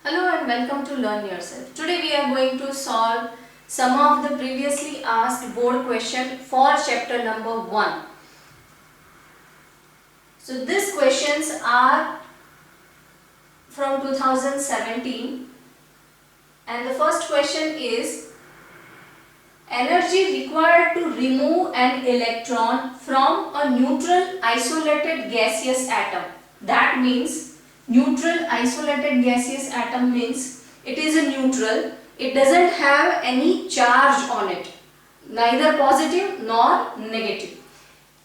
Hello and welcome to Learn Yourself. Today we are going to solve some of the previously asked board question for chapter number 1. So these questions are from 2017 and the first question is energy required to remove an electron from a neutral isolated gaseous atom. That means neutral isolated gaseous atom means it is a neutral. It doesn't have any charge on it, neither positive nor negative.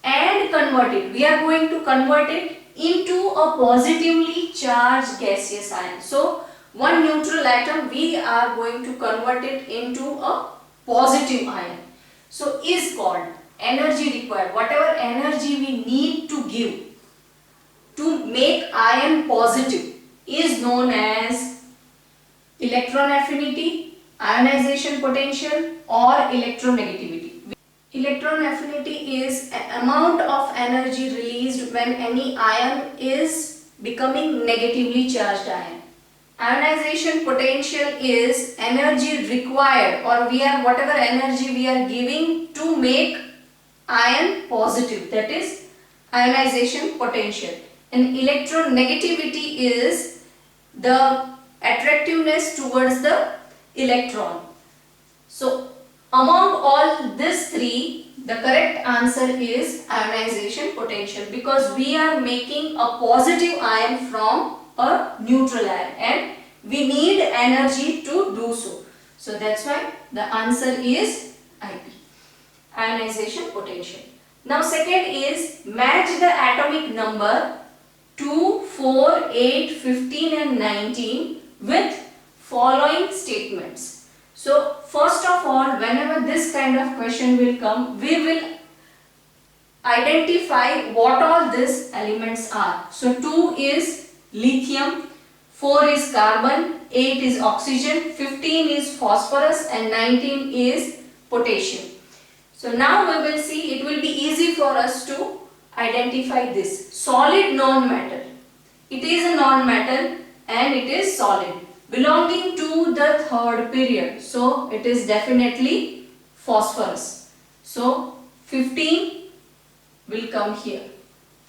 And convert it. We are going to convert it into a positively charged gaseous ion. So one neutral atom we are going to convert it into a positive ion. So is called energy required. Whatever energy we need to give to make ion positive is known as electron affinity, ionization potential or electronegativity. Electron affinity is an amount of energy released when any ion is becoming negatively charged ion. Ionization potential is energy required or whatever energy we are giving to make ion positive, that is ionization potential. And electronegativity is the attractiveness towards the electron. So among all these three, the correct answer is ionization potential, because we are making a positive ion from a neutral ion and we need energy to do so. So that's why the answer is IP, ionization potential. Now second is match the atomic number 2, 4, 8, 15 and 19 with following statements. So first of all, whenever this kind of question will come, we will identify what all these elements are. So 2 is lithium, 4 is carbon, 8 is oxygen, 15 is phosphorus and 19 is potassium. So now we will see, it will be easy for us to identify this. Solid non-metal. It is a non-metal and it is solid, belonging to the third period. So it is definitely phosphorus. So 15 will come here.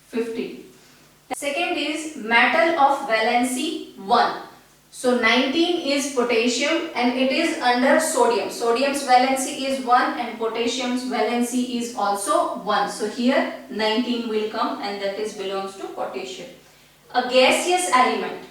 15. Second is metal of valency 1. So 19 is potassium and it is under sodium. Sodium's valency is 1 and potassium's valency is also 1. So here 19 will come and that is belongs to potassium. A gaseous element.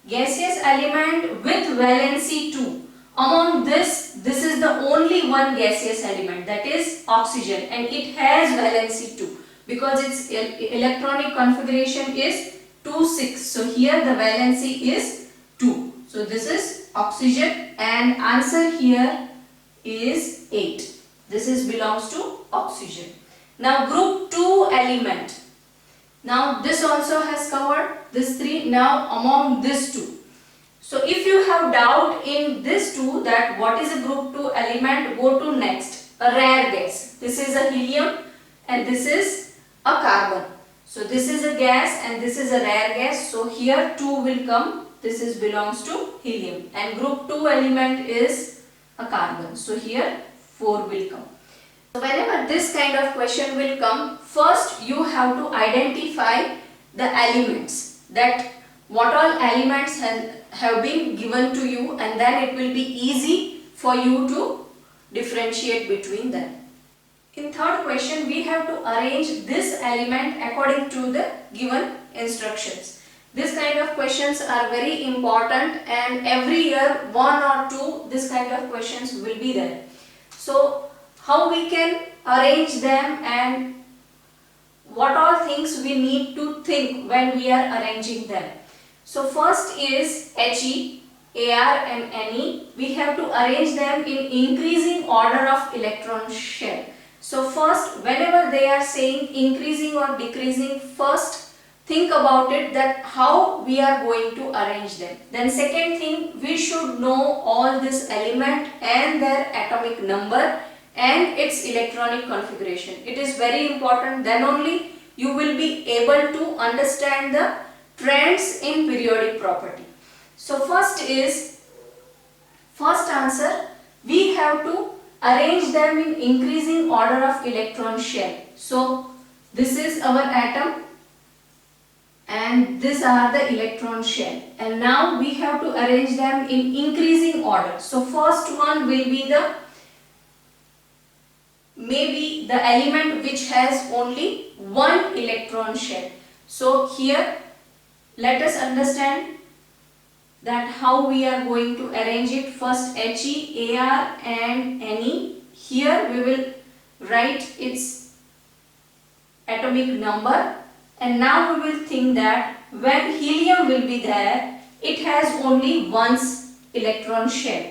Gaseous element with valency 2. Among this is the only one gaseous element, that is oxygen, and it has valency 2 because its electronic configuration is 2, 6. So here the valency is 2. So this is oxygen and answer here is 8. This is belongs to oxygen. Now group 2 element. Now this also has covered this 3. Now among these 2. So if you have doubt in this 2 that what is a group 2 element, go to next. A rare gas. This is a helium and this is a carbon. So this is a gas and this is a rare gas. So here 2 will come. This is belongs to helium and group 2 element is a carbon. So here 4 will come. So whenever this kind of question will come, first you have to identify the elements, that what all elements have been given to you, and then it will be easy for you to differentiate between them. In third question, we have to arrange this element according to the given instructions. This kind of questions are very important and every year 1 or 2 this kind of questions will be there. So how we can arrange them and what all things we need to think when we are arranging them. So first is He, Ar and Ne. We have to arrange them in increasing order of electron share. So first, whenever they are saying increasing or decreasing, first think about it that how we are going to arrange them. Then second thing, we should know all this element and their atomic number and its electronic configuration. It is very important, then only you will be able to understand the trends in periodic property. So first answer, we have to arrange them in increasing order of electron shell. So this is our atom and these are the electron shell, and now we have to arrange them in increasing order. So first one will be the maybe the element which has only one electron shell. So here let us understand that how we are going to arrange it. First He, Ar and Ne. Here we will write its atomic number, and now we will think that when helium will be there, it has only one electron shell.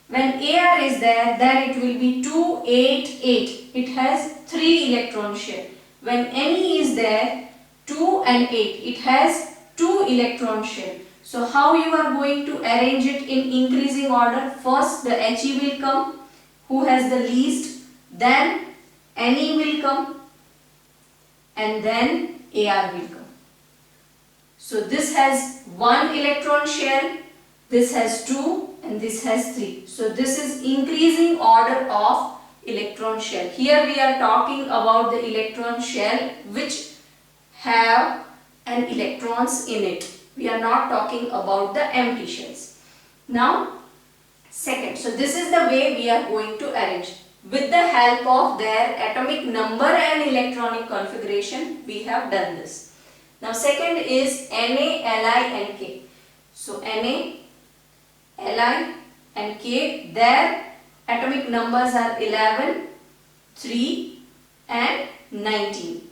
When Ar is there, then it will be 2, 8, 8. It has 3 electron shell. When Ne is there, 2 and 8. It has 2 electron shell. So how you are going to arrange it in increasing order? First the He will come, who has the least, then Ne will come, and then Ar will come. So this has 1 electron shell, this has 2 and this has 3. So this is increasing order of electron shell. Here we are talking about the electron shell which have an electrons in it. We are not talking about the empty shells. Now second, so this is the way we are going to arrange. With the help of their atomic number and electronic configuration, we have done this. Now second is Na, Li and K. So Na, Li and K, their atomic numbers are 11, 3 and 19.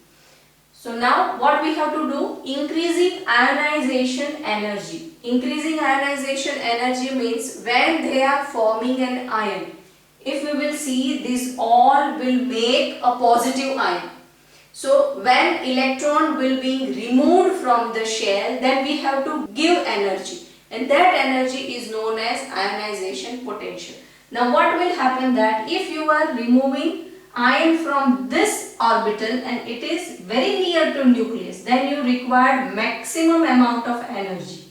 So now what we have to do? Increasing ionization energy. Increasing ionization energy means when they are forming an ion. If we will see, these all will make a positive ion. So when electron will be removed from the shell, then we have to give energy, and that energy is known as ionization potential. Now what will happen that if you are removing ion from this orbital and it is very near to nucleus, then you require maximum amount of energy.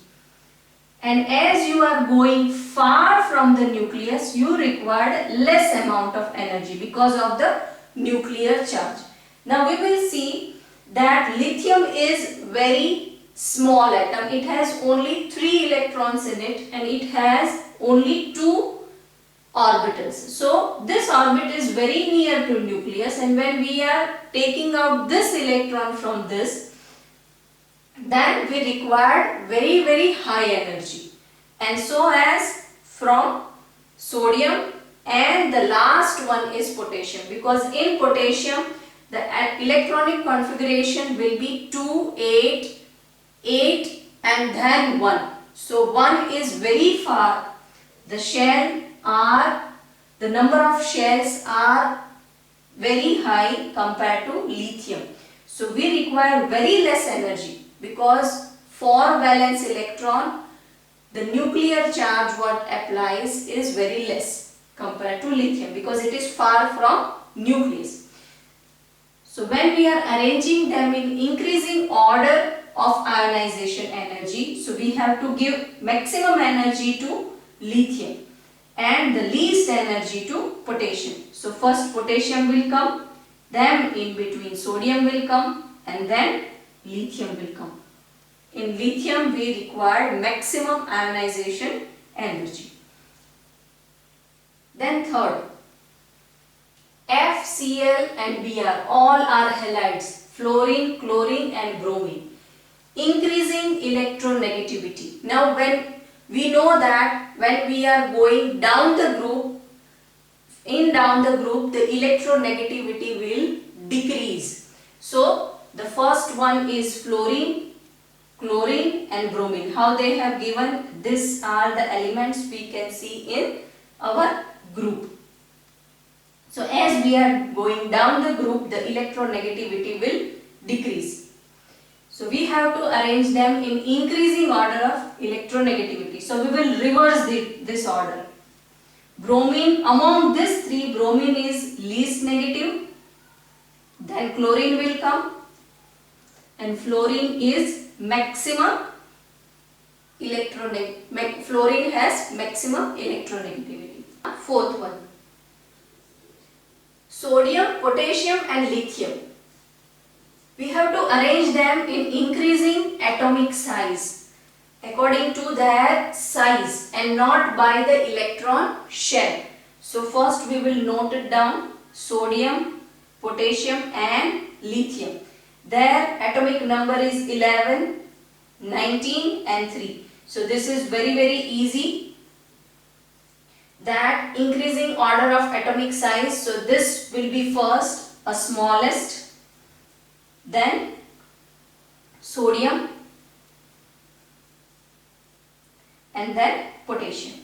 And as you are going far from the nucleus, you require less amount of energy because of the nuclear charge. Now we will see that lithium is very small atom. It has only 3 electrons in it and it has only 2 orbitals. So this orbit is very near to nucleus, and when we are taking out this electron from this, then we require very high energy. And so as from sodium, and the last one is potassium, because in potassium the electronic configuration will be 2, 8, 8 and then 1. So 1 is very far. The number of shells are very high compared to lithium. So we require very less energy, because for valence electron the nuclear charge what applies is very less compared to lithium, because it is far from nucleus. So when we are arranging them in increasing order of ionization energy, so we have to give maximum energy to lithium and the least energy to potassium. So first potassium will come, then in between sodium will come, and then lithium will come. In lithium we require maximum ionization energy. Then third, FCl and Br, all are halides, fluorine, chlorine and bromine. Increasing electronegativity. Now when we know that when we are going down the group, the electronegativity will decrease. So the first one is fluorine, chlorine and bromine. How they have given? These are the elements we can see in our group. So as we are going down the group, the electronegativity will decrease. So we have to arrange them in increasing order of electronegativity. So we will reverse this order. Bromine, among these 3, bromine is least negative, then chlorine will come, and fluorine is maximum Fluorine has maximum electronegativity. Fourth one. Sodium, potassium and lithium. We have to arrange them in increasing atomic size according to their size and not by the electron shell. So first we will note it down: sodium, potassium and lithium. Their atomic number is 11, 19 and 3. So this is very easy. That increasing order of atomic size, so this will be first a smallest, then sodium and then potassium.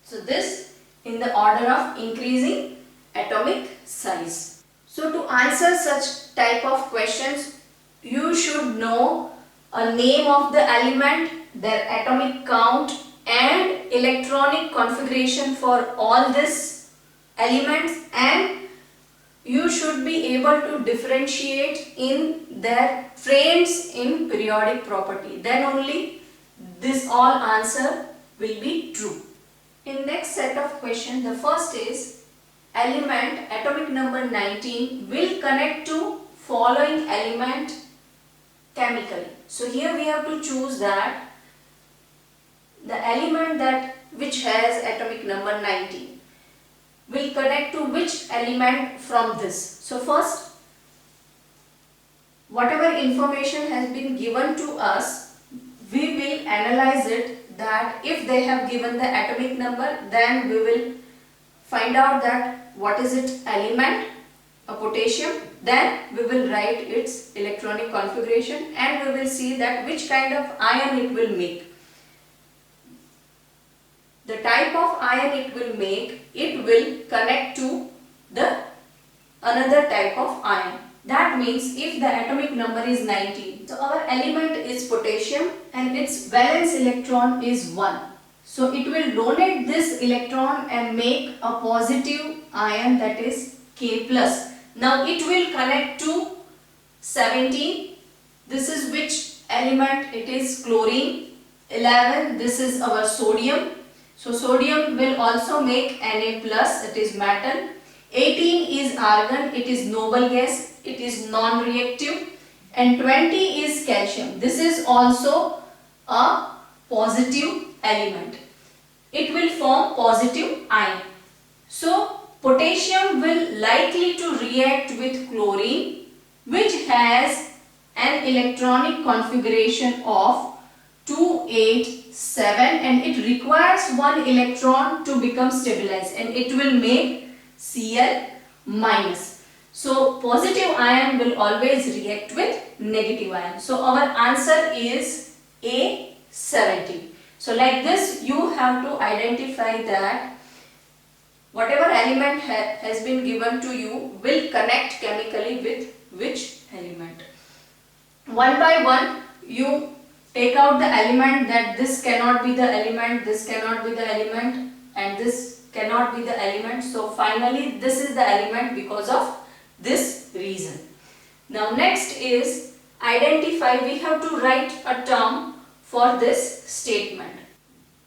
So this in the order of increasing atomic size. So to answer such type of questions, you should know a name of the element, their atomic count and electronic configuration for all these elements, and you should be able to differentiate in their frames in periodic property. Then only this all answer will be true. In next set of questions, the first is element atomic number 19 will connect to following element chemically. So here we have to choose that the element that which has atomic number 19 will connect to which element from this. So first, whatever information has been given to us, we will analyze it, that if they have given the atomic number, then we will find out that what is it element, a potassium, then we will write its electronic configuration and we will see that which kind of ion it will make. The type of ion it will make, it will connect to the another type of ion. That means if the atomic number is 19, so our element is potassium and its valence electron is 1. So it will donate this electron and make a positive ion, that is K+. Now it will connect to 17. This is which element? It is chlorine. 11. This is our sodium. So sodium will also make Na+, it is metal. 18 is argon, it is noble gas, it is non-reactive. And 20 is calcium. This is also a positive element. It will form positive ion. So potassium will likely to react with chlorine, which has an electronic configuration of 287, and it requires one electron to become stabilized, and it will make Cl-. So positive ion will always react with negative ion. So our answer is A70. So like this you have to identify that whatever element has been given to you will connect chemically with which element. One by one you take out the element, that this cannot be the element, this cannot be the element and this cannot be the element. So finally this is the element because of this reason. Now next is identify. We have to write a term for this statement.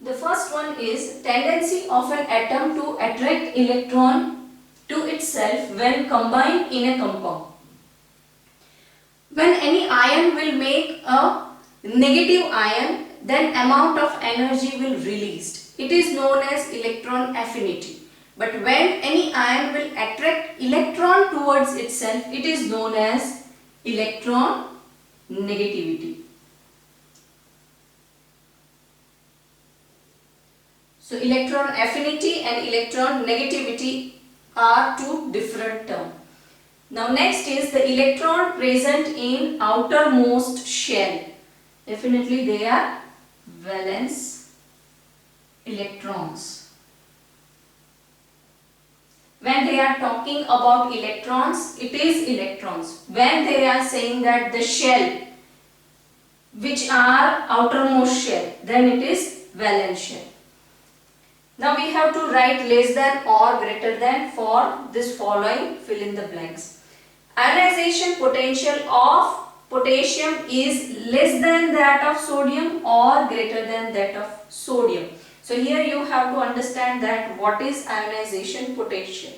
The first one is tendency of an atom to attract electron to itself when combined in a compound. When any ion will make a negative ion, then amount of energy will released. It is known as electron affinity. But when any ion will attract electron towards itself, it is known as electron negativity. So electron affinity and electron negativity are two different terms. Now next is the electron present in outermost shell. Definitely they are valence electrons. When they are talking about electrons, it is electrons. When they are saying that the shell, which are outermost shell, then it is valence shell. Now we have to write less than or greater than for this following, fill in the blanks. Ionization potential of potassium is less than that of sodium or greater than that of sodium. So here you have to understand that what is ionization potential.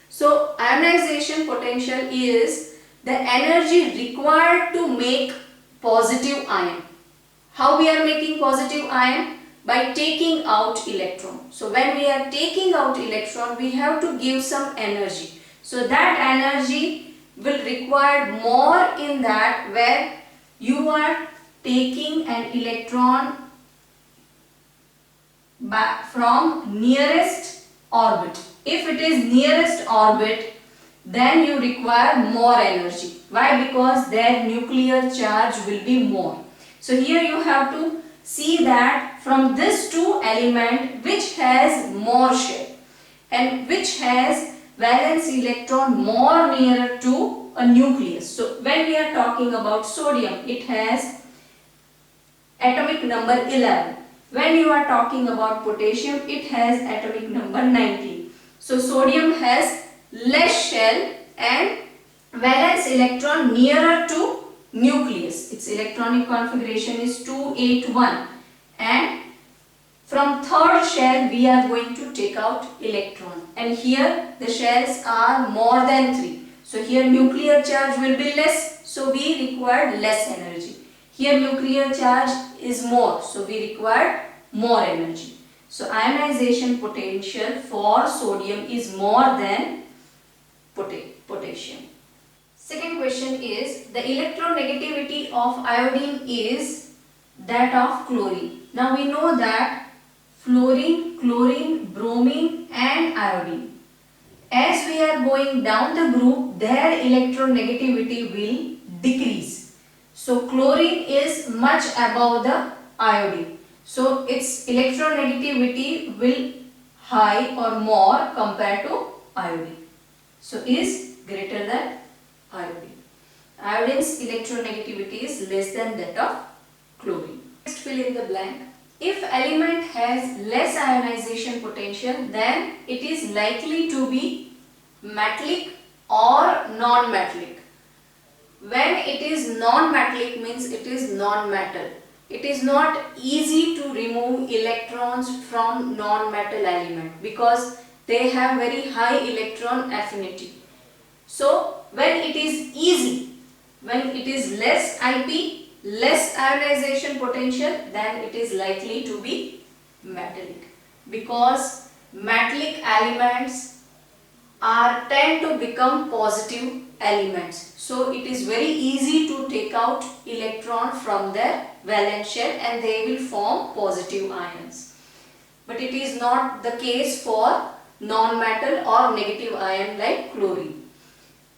So ionization potential is the energy required to make positive ion. How we are making positive ion? By taking out electron. So when we are taking out electron, we have to give some energy. So that energy will require more in that where you are taking an electron back from nearest orbit. If it is nearest orbit, then you require more energy. Why? Because their nuclear charge will be more. So here you have to see that from this two element which has more shell and which has valence electron more nearer to a nucleus. So when we are talking about sodium, it has atomic number 11. When you are talking about potassium, it has atomic number 19. So sodium has less shell and valence electron nearer to nucleus. Its electronic configuration is 281, and from third shell we are going to take out electron, and here the shells are more than 3. So here nuclear charge will be less, so we require less energy. Here nuclear charge is more, so we require more energy. So ionization potential for sodium is more than potassium. Second question is, the electronegativity of iodine is that of chlorine. Now we know that fluorine, chlorine, bromine and iodine, as we are going down the group, their electronegativity will decrease. So chlorine is much above the iodine. So its electronegativity will high or more compared to iodine. So is greater than iodine. Iodine's electronegativity is less than that of chlorine. Next, fill in the blank. If element has less ionization potential, then it is likely to be metallic or non-metallic. When it is non-metallic means it is non-metal. It is not easy to remove electrons from non-metal element because they have very high electron affinity. So when it is easy, when it is less IP, less ionization potential, then it is likely to be metallic, because metallic elements tend to become positive elements. So it is very easy to take out electron from their valence shell and they will form positive ions. But it is not the case for non-metal or negative ion like chlorine.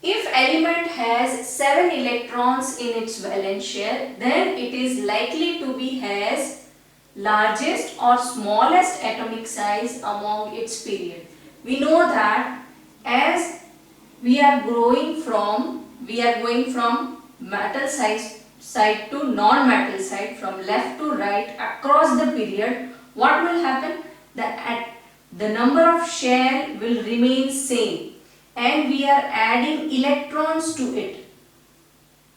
If element has 7 electrons in its valence shell, then it is likely to be has largest or smallest atomic size among its period. We know that as we are going from metal side to non-metal side, from left to right across the period, what will happen? The number of shell will remain same, and we are adding electrons to it.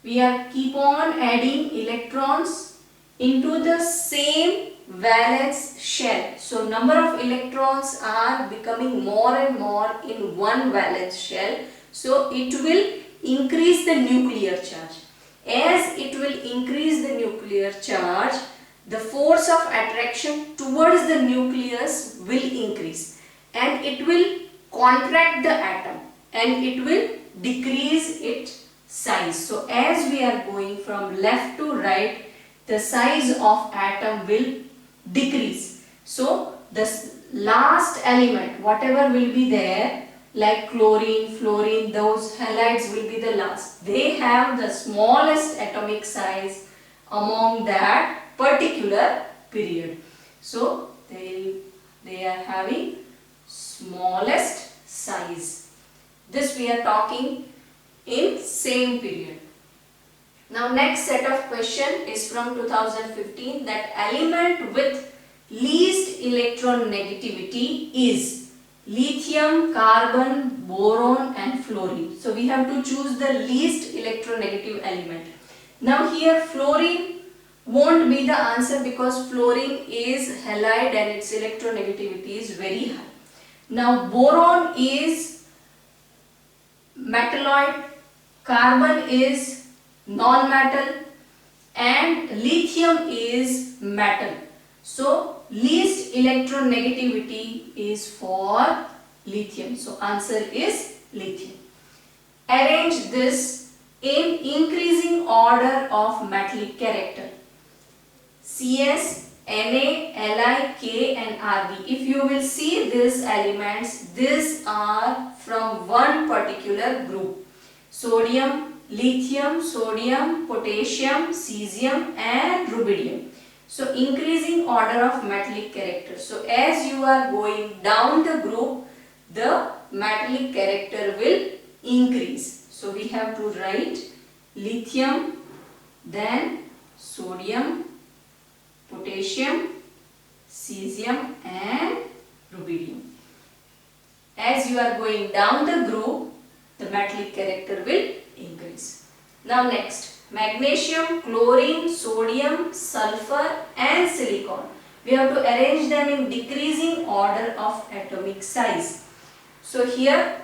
We are keep on adding electrons into the same valence shell. So number of electrons are becoming more and more in one valence shell. So it will increase the nuclear charge. As it will increase the nuclear charge, the force of attraction towards the nucleus will increase, and it will contract the atom and it will decrease its size. So as we are going from left to right, the size of atom will decrease. So the last element, whatever will be there, like chlorine, fluorine, those halides will be the last. They have the smallest atomic size among that particular period. So they are having smallest size. This we are talking in same period. Now next set of question is from 2015, that element with least electron negativity is lithium, carbon, boron and fluorine. So we have to choose the least electronegative element. Now here fluorine won't be the answer because fluorine is halide and its electronegativity is very high. Now boron is metalloid, carbon is non-metal and lithium is metal. So least electronegativity is for lithium. So answer is lithium. Arrange this in increasing order of metallic character. Cs, Na, Li, K and Rb. If you will see these elements, these are from one particular group. Sodium, lithium, sodium, potassium, cesium and rubidium. So increasing order of metallic character. So as you are going down the group, the metallic character will increase. So we have to write lithium, then sodium, potassium, cesium and rubidium. As you are going down the group, the metallic character will increase. Now next, magnesium, chlorine, sodium, sulfur and silicon. We have to arrange them in decreasing order of atomic size. So here,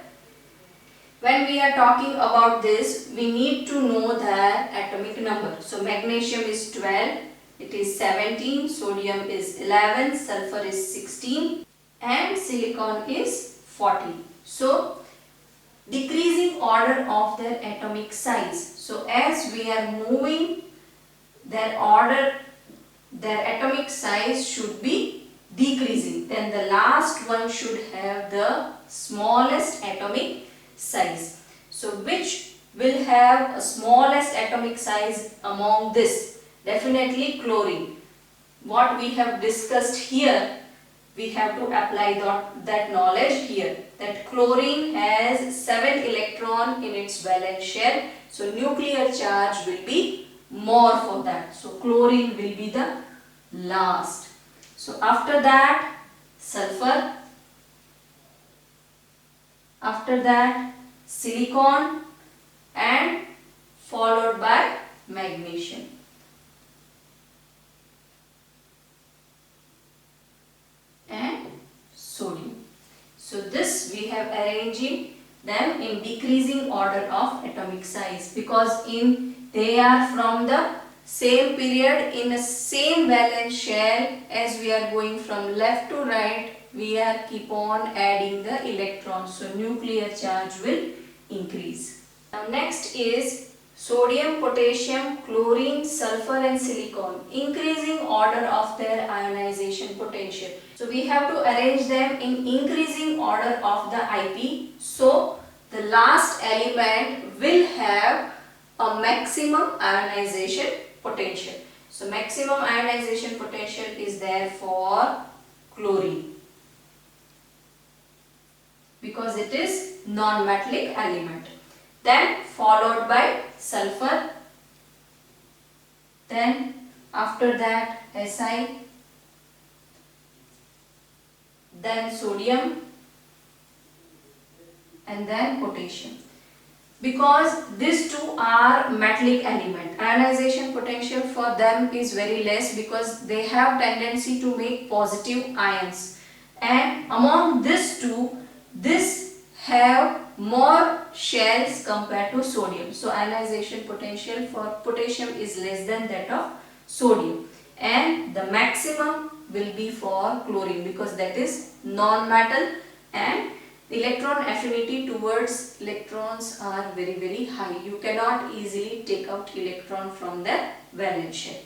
when we are talking about this, we need to know their atomic number. So magnesium is 12, it is 17, sodium is 11, sulfur is 16 and silicon is 14. So decreasing order of their atomic size. So as we are moving, their order, their atomic size should be decreasing. Then the last one should have the smallest atomic size. So which will have a smallest atomic size among this? Definitely chlorine. What we have discussed here, we have to apply that knowledge here. That chlorine has 7 electrons in its valence shell. So nuclear charge will be more for that. So chlorine will be the last. So after that sulfur, after that silicon and followed by magnesium. And sodium. So this we have arranging them in decreasing order of atomic size because they are from the same period in the same valence shell. As we are going from left to right, we are keep on adding the electrons. So nuclear charge will increase. Now next is sodium, potassium, chlorine, sulfur and silicon. Increasing order of their ionization potential. So we have to arrange them in increasing order of the IP. So the last element will have a maximum ionization potential. So maximum ionization potential is there for chlorine because it is non-metallic element. Then followed by sulfur, then after that Si, then sodium and then potassium. Because these two are metallic element, ionization potential for them is very less because they have tendency to make positive ions, and among these two, this have more shells compared to sodium. So ionization potential for potassium is less than that of sodium, and the maximum will be for chlorine because that is non-metal and the electron affinity towards electrons are very high. You cannot easily take out electron from the valence shell.